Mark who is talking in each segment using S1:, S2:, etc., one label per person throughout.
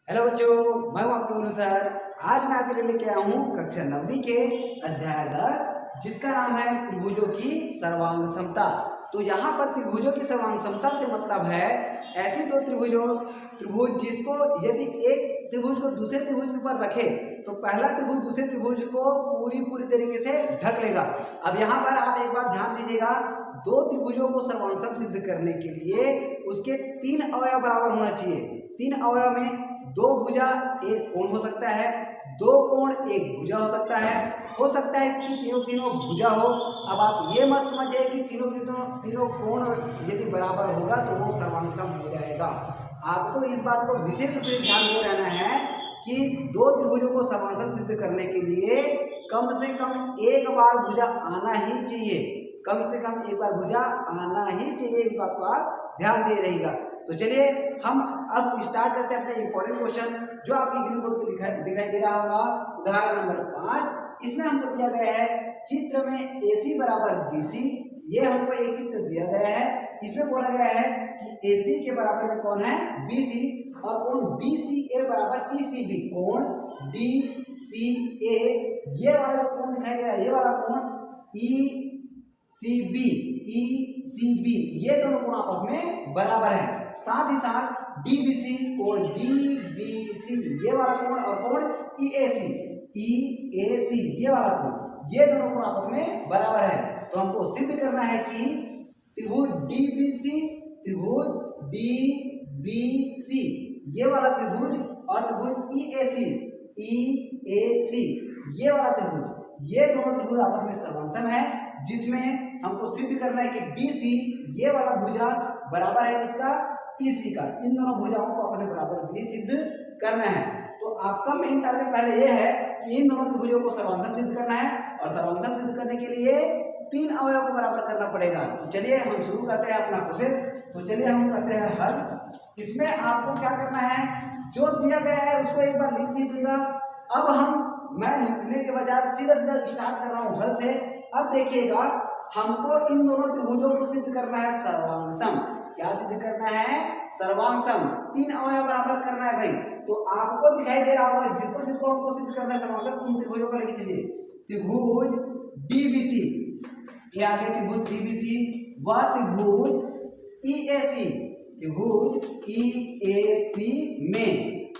S1: Hello बच्चों, मैं हूं आपका गुरु सर। आज मैं आपके लिए लेके आया हूं कक्षा 9वीं के अध्याय 10 जिसका नाम है त्रिभुजों की सर्वांग समता। तो यहाँ पर त्रिभुजों की सर्वांग समता से मतलब है ऐसी दो त्रिभुज जिसको यदि एक त्रिभुज को दूसरे त्रिभुज के ऊपर रखे तो पहला त्रिभुज दूसरे त्रिभुज को पूरी तरीके से ढक लेगा। अब यहाँ पर आप एक बात ध्यान दीजिएगा, दो त्रिभुजों को सर्वांग सिद्ध करने के लिए उसके 3 अवयव बराबर होना चाहिए। 3 अवयव में 2 भुजा एक कोण हो सकता है, 2 कोण एक भुजा हो सकता है कि तीनों भुजा हो। अब आप ये मत समझिए कि तीनों कोण यदि बराबर होगा तो वो सर्वांग हो जाएगा। आपको इस बात को विशेष रूप से ध्यान में रहना है कि दो त्रिभुजों को सर्वांग सिद्ध करने के लिए कम से कम एक बार भुजा आना ही चाहिए। कम से कम एक बार भुजा आना ही चाहिए, इस बात को आप ध्यान दे रहिएगा। तो चलिए हम अब स्टार्ट करते हैं अपने इंपॉर्टेंट क्वेश्चन जो आपकी ग्रीन बोर्ड पे दिखाई दे रहा होगा। उदाहरण नंबर 5, इसमें हमको दिया गया है चित्र में AC बराबर BC। ये हमको एक चित्र दिया गया है, इसमें बोला गया है कि AC के बराबर में कौन है BC और कोण DCA बराबर ECB। कोण DCA ये वाला जो कोण दिखाई दे रहा है, ये वाला कोण ECB ये दोनों कोण आपस में बराबर है। साथ ही साथ DBC कोण DBC ये वाला कोण और कोण EAC ये वाला कोण, ये दोनों कोण आपस में बराबर है। तो हमको सिद्ध करना है कि त्रिभुज DBC ये वाला त्रिभुज और त्रिभुज EAC ये वाला त्रिभुज, ये दोनों त्रिभुज आपस में सर्वांग है, जिसमें हमको सिद्ध करना है कि DC ये वाला भुजा बराबर है इसका EC का। इन दोनों भुजाओं को आपस में बराबर भी सिद्ध करना है। तो आपका मेन टारगेट पहले ये है कि इन दोनों त्रिभुजों को सर्वांग सिद्ध करना है और सर्वांग सिद्ध करने के लिए 3 अवयव को बराबर करना पड़ेगा। तो चलिए हम शुरू करते हैं अपना प्रोसेस। तो चलिए हम करते हैं हल। इसमें आपको क्या करना है, जो दिया गया है उसको एक बार लिख दीजिएगा। अब मैं लिखने के बजाय सीधा स्टार्ट कर रहा हूँ हल से। अब देखिएगा, हमको इन दोनों त्रिभुजों को सिद्ध करना है सर्वांग सम। क्या सिद्ध करना है? सर्वांग सम। 3 अवयव बराबर करना है भाई। तो आपको दिखाई दे रहा होगा जिसको हमको सिद्ध करना है सर्वांग सम, उन त्रिभुजों को लिख दीजिए। त्रिभुज DBC, ये आगे त्रिभुज DBC व त्रिभुज EAC में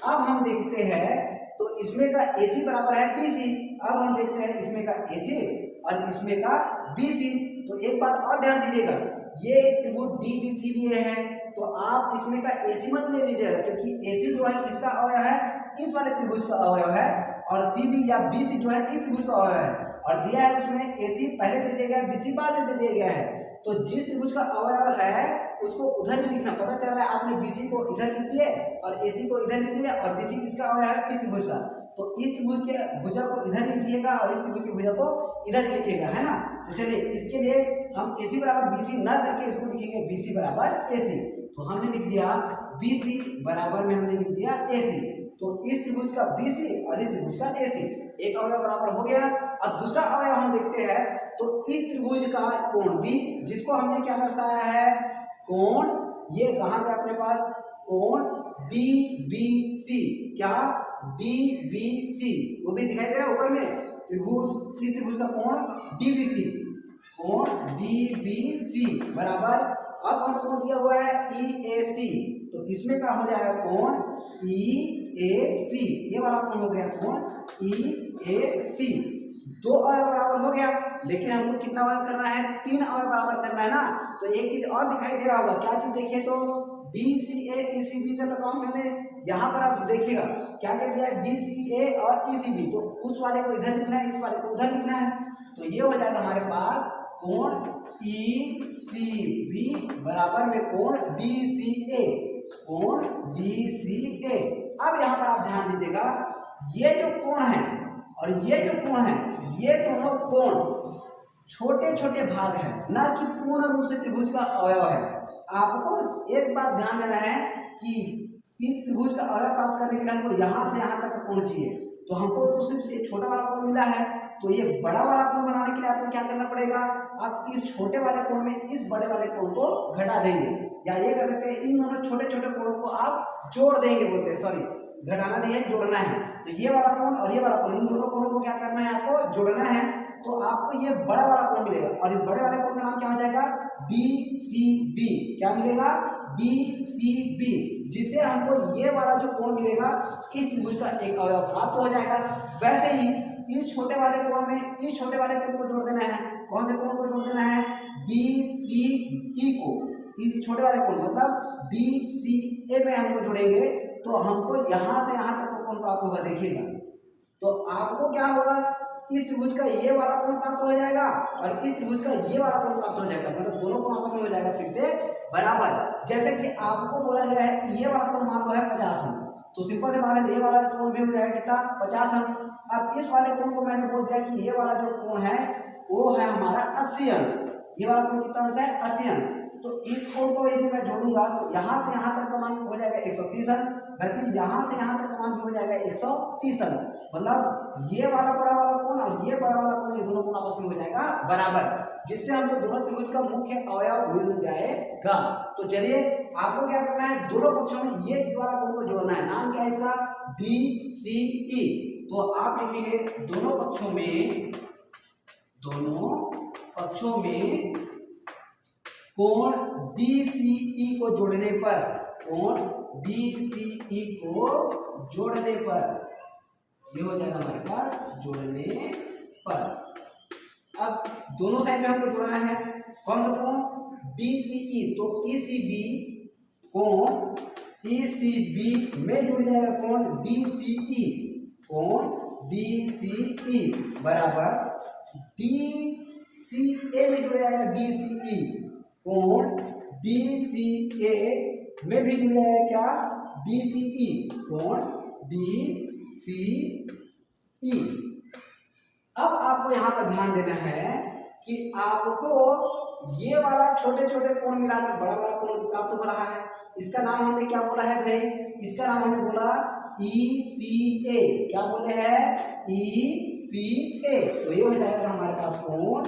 S1: अब हम देखते हैं तो इसमें का AC बराबर है BC। अब हम देखते हैं इसमें का AC और इसमें का BC। तो एक बात और ध्यान दीजिएगा, ये त्रिभुज DBC लिए है तो आप इसमें का AC मत ले लीजिएगा, क्योंकि AC जो है इसका अवयव है, इस वाले त्रिभुज का अवयव है, और CB या BC जो है इस त्रिभुज का अवयव है। और दिया है उसमें AC पहले दे दिया गया है, BC बाद में दे दिया गया है। तो जिस त्रिभुज का अवयव है उसको उधर ही लिखना। पता चल रहा है आपने BC को इधर लिख दिए और AC को इधर लिख दिया, और BC किसका अवयव है? इस त्रिभुज का। तो इस त्रिभुज के भुजा को इधर ही लिखिएगा और इस त्रिभुज की भुजा को इधर ही लिखिएगा, है ना। तो चलिए इसके लिए हम AC बराबर BC ना करके इसको लिखेंगे BC बराबर AC। तो हमने लिख दिया BC बराबर में हमने लिख दिया AC। तो इस त्रिभुज का BC और इस त्रिभुज का AC, एक अवयव बराबर हो गया। अब दूसरा अवयव हम देखते हैं तो इस त्रिभुज का कोण B, जिसको हमने क्या दर्शाया है? कोण, ये कहाँ गया अपने पास? कोण DBC। क्या? DBC, वो भी दिखाई दे रहा है ऊपर में। त्रिभुज, इस त्रिभुज का कोण DBC, कोण DBC बराबर, अब कौन सा कोण दिया हुआ है? EAC। तो इसमें क्या हो जाएगा? कोण EAC, ये वाला कोण हो गया कोण EAC। 2 अवयव बराबर हो गया, लेकिन हमको कितना अवयव करना है? 3 अवयव बराबर करना है ना। तो एक चीज और दिखाई दे रहा होगा, क्या चीज? देखिए तो DCA ECB का तो काम हमने यहाँ पर आप देखिएगा क्या क्या दिया है, DCA और ECB। तो उस वाले को इधर लिखना है, इस वाले को उधर लिखना है। तो ये हो जाएगा हमारे पास कोण ECB बराबर में कोण DCA, कोण DCA। अब यहाँ पर आप ध्यान दीजिएगा, ये जो कोण है और ये जो कोण है, ये दोनों कोण छोटे छोटे भाग हैं, ना कि पूर्ण रूप से त्रिभुज का अवयव है। आपको एक बात ध्यान देना है कि इस त्रिभुज का अवयव प्राप्त करने के लिए हमको यहाँ से यहाँ तक का कोण चाहिए। तो हमको तो सिर्फ एक छोटा वाला कोण मिला है, तो ये बड़ा वाला कोण बनाने के लिए आपको क्या करना पड़ेगा? आप इस छोटे वाले कोण में इस बड़े वाले कोण को घटा देंगे, या ये कह सकते हैं इन दोनों छोटे छोटे कोणों को आप जोड़ देंगे, बोलते हैं सॉरी, घटाना नहीं है, जोड़ना है। तो ये वाला कोण और ये वाला कोण, इन दोनों कोणों को क्या करना है, आपको जोड़ना है। तो आपको ये बड़ा वाला कोण मिलेगा और इस बड़े वाले कोण का नाम क्या हो जाएगा, BCB। क्या मिलेगा, BCB, जिससे हमको ये वाला जो कोण मिलेगा इस त्रिभुज का एक अवयव प्राप्त हो जाएगा। वैसे ही इस छोटे वाले कोण में इस छोटे वाले कोण को जोड़ देना है। कौन से कोण को जोड़ देना है, BCE को। इस छोटे वाले कोण मतलब BCA में हमको जोड़ेंगे तो हमको यहाँ से यहाँ तक का कोण प्राप्त होगा। देखिएगा तो आपको क्या होगा, इस त्रिभुज का ये वाला कोण प्राप्त हो जाएगा और इस त्रिभुज का ये वाला कोण प्राप्त हो जाएगा, मतलब दोनों कोण आपस में हो जाएगा फिर से बराबर। जैसे कि आपको बोला गया है ये वाला कोण मान लो है 50 अंश, तो सिंपल से बात है ये वाला कोण भी हो जाएगा कितना, 50 अंश। अब इस वाले कोण को मैंने बोल दिया कि ये वाला जो कोण है वो है हमारा 80 अंश। ये वाला कोण कितना अंश है, 80 अंश। तो इस कोण को यदि मैं जोड़ूंगा तो यहाँ से यहाँ तक का मान हो जाएगा 130 अंश, वैसे यहाँ से यहाँ तक का मान भी हो जाएगा 130 अंश। मतलब ये वाला बड़ा वाला कोण और ये बड़ा वाला कोण, ये दोनों कोण आपस में हो जाएगा बराबर, जिससे हमको दोनों त्रिभुज का मुख्य अवयव मिल जाएगा। तो चलिए आपको क्या करना है, दोनों पक्षों में ये वाला कोण को जोड़ना है। नाम क्या है इसका, BCE। तो आप लिखेंगे दोनों पक्षों में कोण BCE को जोड़ने पर, कोण BCE को जोड़ने पर ये हो जाएगा हमारे पास, जोड़ने पर। अब दोनों साइड में हमको जोड़ना है कौन सा कोण, BCE। तो ECB कोण ECB में जुड़ जाएगा कोण BCE, कोण BCE बराबर DCA में जुड़ जाएगा DCE, कोण DCA में भी जुड़ जाएगा क्या, DCE, कोण DCE। अब आपको यहाँ पर ध्यान देना है कि आपको ये वाला छोटे छोटे कोण मिलाकर बड़ा वाला कोण प्राप्त हो रहा है। इसका नाम हमने क्या बोला है भाई, इसका नाम हमने बोला ECA। क्या बोले हैं, ECA। तो ये हो जाएगा हमारे पास कोण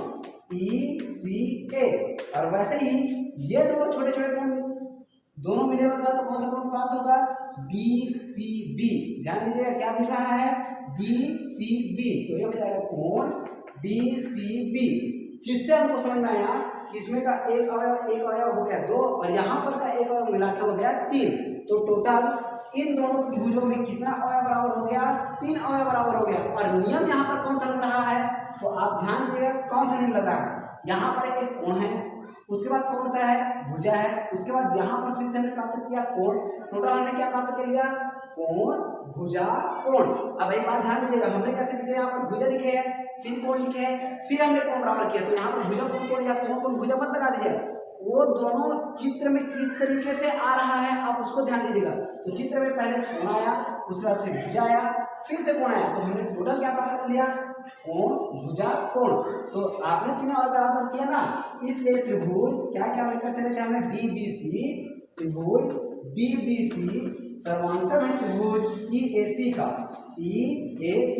S1: ECA। और वैसे ही ये दो छोटे छोटे कोण दोनों मिले होगा तो कौन सा कोण प्राप्त होगा, DCB। ध्यान दीजिएगा क्या मिल रहा है, DCB। तो ये हो जाएगा कोण DCB, जिससे हमको समझ में आया कि इसमें का एक अवयव हो गया 2 और यहाँ पर का एक अवयव मिला के हो गया 3। तो टोटल इन दोनों त्रिभुजों में कितना अवयव बराबर हो गया, 3 अवयव बराबर हो गया। और नियम यहाँ पर कौन सा लग रहा है, तो आप ध्यान दीजिएगा कौन सा नियम लग रहा है। यहाँ पर एक कोण है, उसके बाद कौन सा है, भुजा है, उसके बाद यहाँ पर फिर से हमने प्राप्त किया कोण। टोटल हमने क्या प्राप्त कर लिया, कोण भुजा कोण। अब एक बात ध्यान दीजिएगा, हमने कैसे लिखे, यहाँ पर भुजा लिखे हैं, फिर कोण लिखे हैं, फिर हमने कोण बराबर किया। तो यहाँ पर भुजा कोण कोण या कोण कोण भुजा मत लगा दीजिए, वो दोनों चित्र में किस तरीके से आ रहा है आप उसको ध्यान दीजिएगा। तो चित्र में पहले कोण आया, उसके बाद फिर भुजा आया, फिर से कोण आया, तो हमने टोटल क्या प्राप्त कर लिया, कोण भुजा कोण। तो आपने तीनों और बराबर किया ना, इसलिए त्रिभुज क्या क्या लेकर चले थे हमने, BBC। त्रिभुज BBC सर्वांशम है त्रिभुज EAC का, EAC।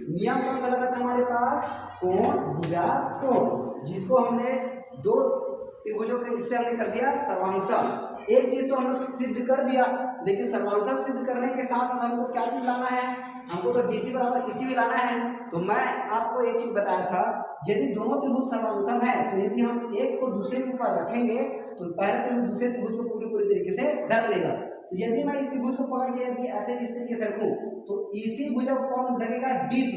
S1: नियम कौन सा लगा था हमारे पास, कोण भुजा कोण, जिसको हमने दो त्रिभुजों के इससे हमने कर दिया सर्वांशम। एक चीज तो हमने सिद्ध कर दिया, लेकिन सर्वांशम सिद्ध करने के साथ साथ हमको क्या चीज लाना है, हमको तो DC बराबर किसी भी लाना है। तो मैं आपको एक चीज बताया था, यदि दोनों त्रिभुज सर्वांशम है तो यदि हम एक को दूसरे के ऊपर रखेंगे तो पहला त्रिभुज दूसरे त्रिभुज को पूरी तरीके से ढक लेगा। तो यदि मैं इस त्रिभुज को पकड़ के यदि ऐसे इस तरीके से रखूं तो EC भुजा को कौन ढकेगा, DC।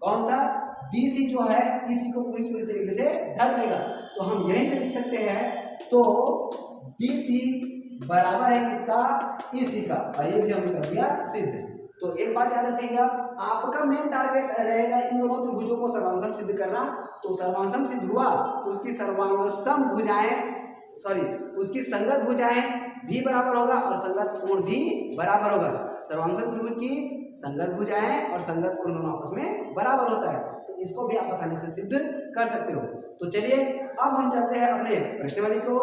S1: कौन सा, DC जो है EC को पूरी तरीके से ढक लेगा। तो हम यहीं से लिख सकते हैं, तो DC बराबर है किसका, EC का, और ये भी हमने कर दिया सिद्ध। तो एक बात याद रखिएगा, आपका मेन टारगेट रहेगा इन दोनों त्रिभुजों को सर्वांशम सिद्ध करना। तो सर्वांशम सिद्ध हुआ तो उसकी सर्वांशम भुजाएं, सॉरी उसकी संगत भुजाएं भी बराबर होगा और संगत कोण भी बराबर होगा। सर्वांशम त्रिभुज की संगत भुजाएं और संगत कोण दोनों आपस में बराबर होता है, तो इसको भी आप आसानी से सिद्ध कर सकते हो। तो चलिए अब हम चलते हैं अपने प्रश्नावली को।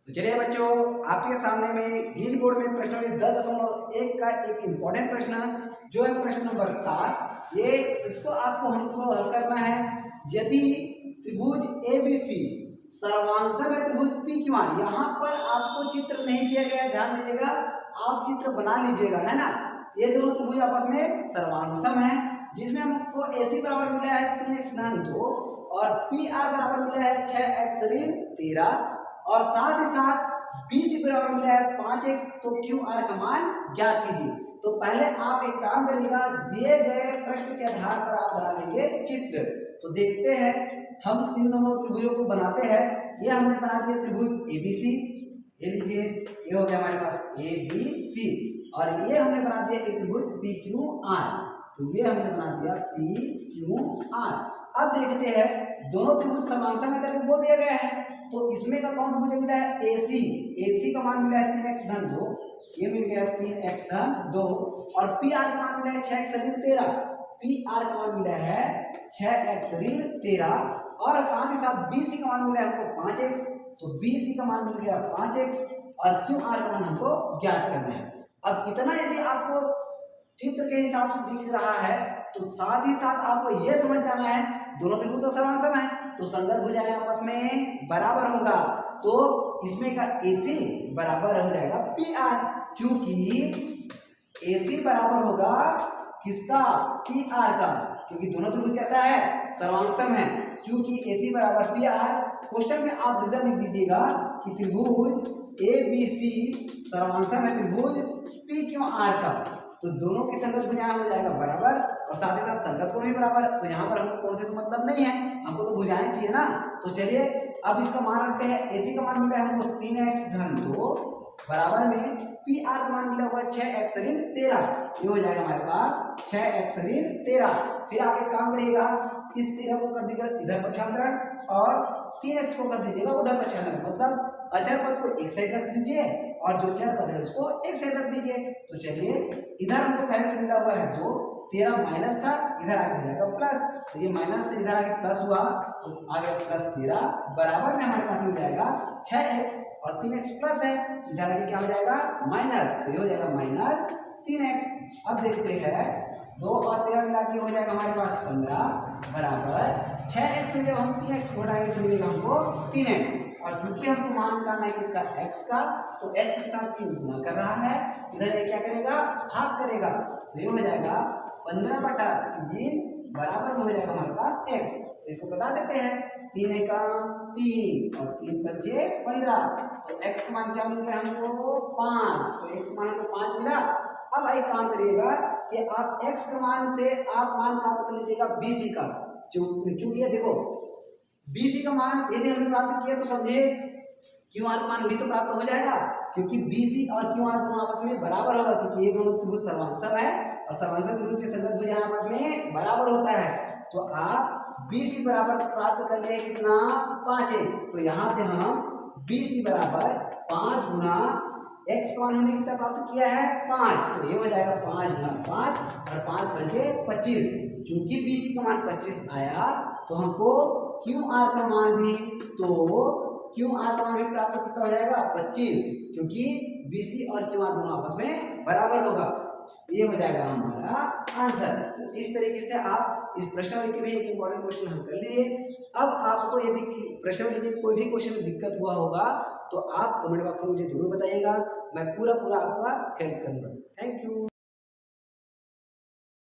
S1: तो चलिए बच्चों, आपके सामने में ग्रीन बोर्ड में प्रश्नावली 10.1 का एक इम्पोर्टेंट प्रश्न जो है प्रश्न नंबर 7। ये इसको आपको हमको हल करना है। यदि त्रिभुज ABC सर्वांशम है त्रिभुज PQR, यहाँ पर आपको चित्र नहीं दिया गया, ध्यान दीजिएगा, आप चित्र बना लीजिएगा, है ना। ये दोनों त्रिभुज आपस में सर्वांगसम है, जिसमें हमको AC बराबर मिला है 3x धन 2 और PR बराबर मिला है 6x ऋण 13 और साथ ही साथ BC बराबर मिला है 5x। तो QR का मान ज्ञात कीजिए। तो पहले आप एक काम करिएगा, दिए गए प्रश्न के आधार पर आप बना लेंगे चित्र। तो देखते हैं हम इन दोनों त्रिभुजों को बनाते हैं। ये हमने बना दिया त्रिभुज ABC, ये लीजिए, ये हो गया हमारे पास ABC और ये हमने बना दिया एक त्रिभुज PQR। तो ये हमने बना दिया PQR। अब देखते हैं दोनों त्रिभुज समांतर में करके बोल दिया गया है, तो इसमें का कौन सा मुझे मिला है AC का मान मिला है 3x धन 2, ये मिल गया 3x धन 2 और PR का मान मिला है 6x ऋण 13, PR का मान मिला है 6x ऋण 13 और साथ ही साथ BC का मान मिला है हमको 5x। तो BC का मान मिल गया 5x और QR का मान हमको ज्ञात करना है। अब इतना यदि आपको चित्र के हिसाब से दिख रहा है तो साथ ही साथ आपको यह समझ जाना है दोनों त्रिभुज तो सर्वांगसम है, तो संगत भुजाएं आपस में बराबर होगा। तो इसमें का AC बराबर हो जाएगा PR, चूंकि AC बराबर होगा किसका, PR का, क्योंकि दोनों त्रिभुज कैसा है, सर्वांगसम है। चूंकि AC बराबर PR, क्वेश्चन में आप रिजल्ट लिख दीजिएगा कि त्रिभुज ABC सर्वांगसम है त्रिभुज PQR का। तो दोनों की संगत भुजाएं हो जाएगा बराबर और साथ ही साथ संगत कोण भी बराबर। तो यहाँ पर हमको कोण से तो मतलब नहीं है, हमको तो भुजाएं चाहिए ना। तो चलिए अब इसका मान रखते हैं। AC का मान मिला है हमको 3x धन 2 बराबर में PR का मान मिला हुआ 6x ऋण 13, ये हो जाएगा हमारे पास 6x ऋण 13। फिर आप एक काम करिएगा, इस 13 को कर दीजिएगा इधर पक्षांतरण और 3x को कर दीजिएगा उधर पक्षांतरण, मतलब अचर पद को एक साइड रख दीजिए और जो चर पद है उसको एक साइड रख दीजिए। तो चलिए इधर हमको पहले से मिला हुआ है 2, 13 माइनस था, इधर आगे हो जाएगा प्लस, तो ये माइनस से इधर आगे प्लस हुआ तो आगे प्लस 13 बराबर में हमारे पास मिल जाएगा 6x और 3x प्लस है, इधर आगे क्या हो जाएगा माइनस, तो ये हो जाएगा माइनस 3x। अब देखते हैं 2 और 13 मिला के हो जाएगा हमारे पास 15 बराबर 6x में जब हम 3x को घटाएंगे तो मिलेगा हमको 3x। और चूंकि हमको मान निकालना है किसका, x का, तो x के साथ 3 गुना कर रहा है, इधर ये क्या करेगा, भाग करेगा, तो ये हो जाएगा 15/3 बराबर में हो जाएगा हमारे पास x। तो इसको बता देते हैं, 3 का 3 और 3 पंचे 15, तो x का मान क्या मिल गया हमको 5, तो x मान को 5 मिला। अब एक काम करिएगा कि आप x के मान से आप मान प्राप्त कर लीजिएगा BC का, चूंकि देखो BC का मान यदि हमने प्राप्त किया तो समझे QR का मान भी तो प्राप्त हो जाएगा, क्योंकि BC और QR दोनों आपस में बराबर होगा, क्योंकि ये दोनों त्रिभुज सर्वांगसम है और सर्वांगसम त्रिभुज के संगत भुजाएं आपस में बराबर होता है। तो आप BC बराबर प्राप्त कर लिए कितना, 5। तो यहाँ से हम BC बराबर 5 गुना x का मान हमने कितना प्राप्त किया है 5, तो ये हो जाएगा 5 गुना 5 और 5 पंचे 25। चूंकि BC का मान 25 आया तो हमको QR का मान भी, तो QR का मान भी प्राप्त कितना हो जाएगा 25, क्योंकि BC और QR दोनों आपस में बराबर होगा। ये हो जाएगा हमारा आंसर। तो इस तरीके से आप इस प्रश्नावली के भी एक इंपॉर्टेंट क्वेश्चन हल कर लिए। अब आपको यदि प्रश्नावली के कोई भी क्वेश्चन में दिक्कत हुआ होगा तो आप कमेंट बॉक्स में मुझे जरूर बताइएगा, मैं पूरा आपका हेल्प करूँगा। Thank you.